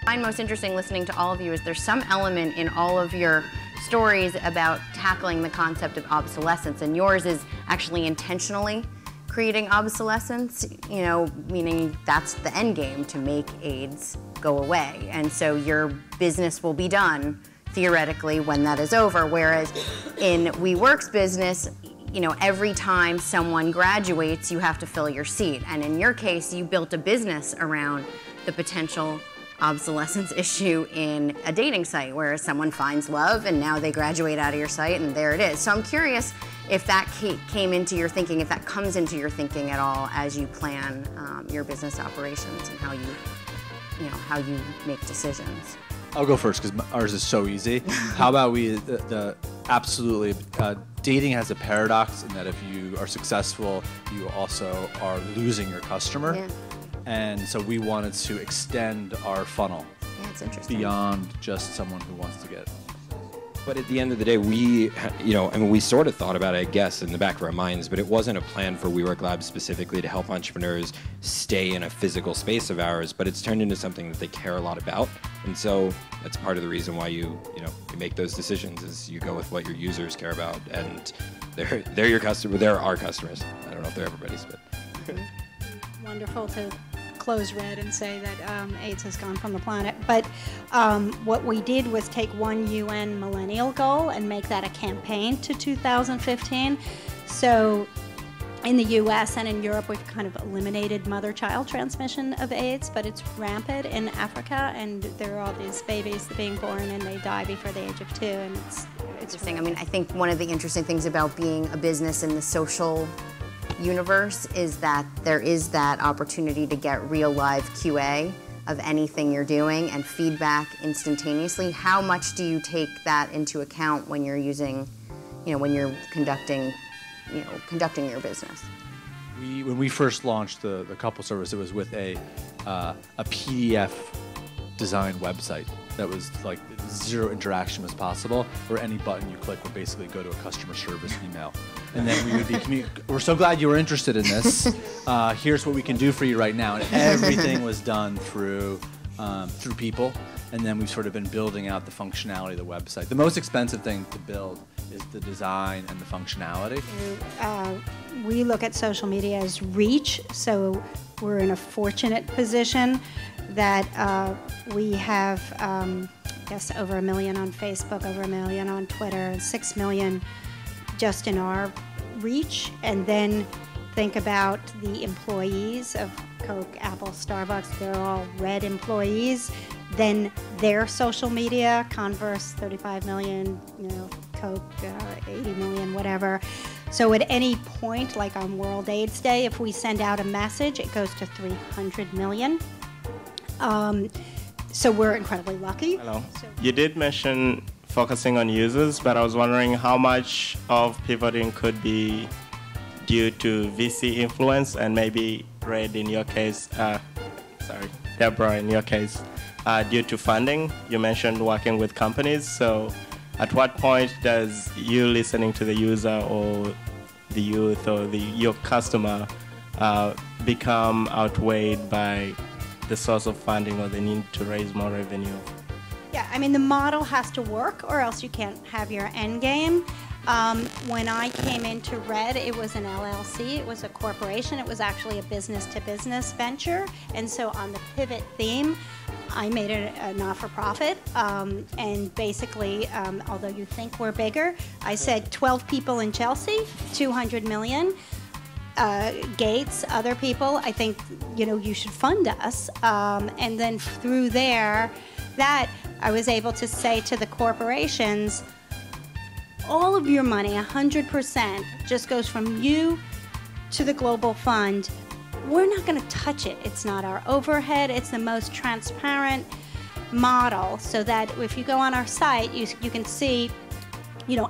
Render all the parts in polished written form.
What I find most interesting listening to all of you is there's some element in all of your stories about tackling the concept of obsolescence, and yours is actually intentionally creating obsolescence, you know, meaning that's the end game, to make AIDS go away. And so your business will be done, theoretically, when that is over. Whereas in WeWork's business, you know, every time someone graduates, you have to fill your seat. And in your case, you built a business around the potential obsolescence issue in a dating site where someone finds love and now they graduate out of your site and there it is. So I'm curious if that came into your thinking, if that comes into your thinking at all as you plan your business operations and how you make decisions. I'll go first because ours is so easy. How about we, absolutely, dating has a paradox in that if you are successful, you also are losing your customer. Yeah. And so we wanted to extend our funnel beyond just someone who wants to get. But at the end of the day, we sort of thought about it, I guess, in the back of our minds, but it wasn't a plan for WeWork Labs specifically to help entrepreneurs stay in a physical space of ours, but it's turned into something that they care a lot about. And so that's part of the reason why you make those decisions, is you go with what your users care about, and they're your customer, they're our customers. I don't know if they're everybody's, but. Wonderful to close Red and say that AIDS has gone from the planet. But what we did was take one UN millennial goal and make that a campaign to 2015. So in the US and in Europe, we've kind of eliminated mother-child transmission of AIDS, but it's rampant in Africa, and there are all these babies being born and they die before the age of 2, and it's interesting. I mean, I think one of the interesting things about being a business in the social universe is that there is that opportunity to get real live QA of anything you're doing and feedback instantaneously. How much do you take that into account when you're using, when you're conducting your business? When we first launched the couple service, it was with a PDF design website that was like zero interaction was possible, where any button you click would basically go to a customer service email. And then we would be, we're so glad you were interested in this. Here's what we can do for you right now. And everything was done through people. And then we've sort of been building out the functionality of the website. The most expensive thing to build is the design and the functionality. We look at social media as reach, so we're in a fortunate position that we have, over 1 million on Facebook, over 1 million on Twitter, and 6 million just in our reach. And then think about the employees of Coke, Apple, Starbucks. They're all Red employees. Then their social media, Converse, 35 million, Coke, 80 million, whatever. So at any point, like on World AIDS Day, if we send out a message, it goes to 300 million. So we're incredibly lucky. Hello. You did mention focusing on users, but I was wondering how much of pivoting could be due to VC influence, and maybe Red in your case, Deborah in your case, due to funding. You mentioned working with companies, so at what point does you listening to the user or the youth or your customer become outweighed by the source of funding or the need to raise more revenue? Yeah, I mean, the model has to work or else you can't have your end game. When I came into Red, it was an LLC, it was a corporation, it was actually a business-to-business venture. And so on the pivot theme, I made it a not-for-profit. And basically, although you think we're bigger, I said 12 people in Chelsea, 200 million. Gates, other people, I think, you should fund us. And then through there, I was able to say to the corporations, all of your money, 100%, just goes from you to the Global Fund. We're not going to touch it. It's not our overhead. It's the most transparent model, so that if you go on our site, you can see,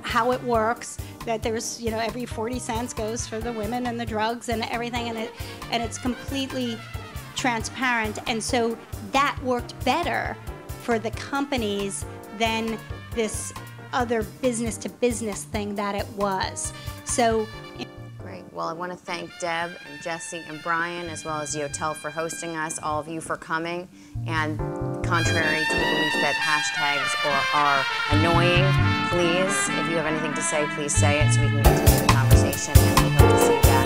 how it works, that there's, every 40 cents goes for the women and the drugs and everything, and it's completely transparent. And so that worked better for the companies than this other business-to-business thing that it was. So. Great. Well, I want to thank Deb and Jesse and Brian, as well as Yotel for hosting us, all of you for coming, and contrary to the belief that hashtags are annoying, please, if you have anything to say, please say it so we can continue the conversation, and we hope to see you back.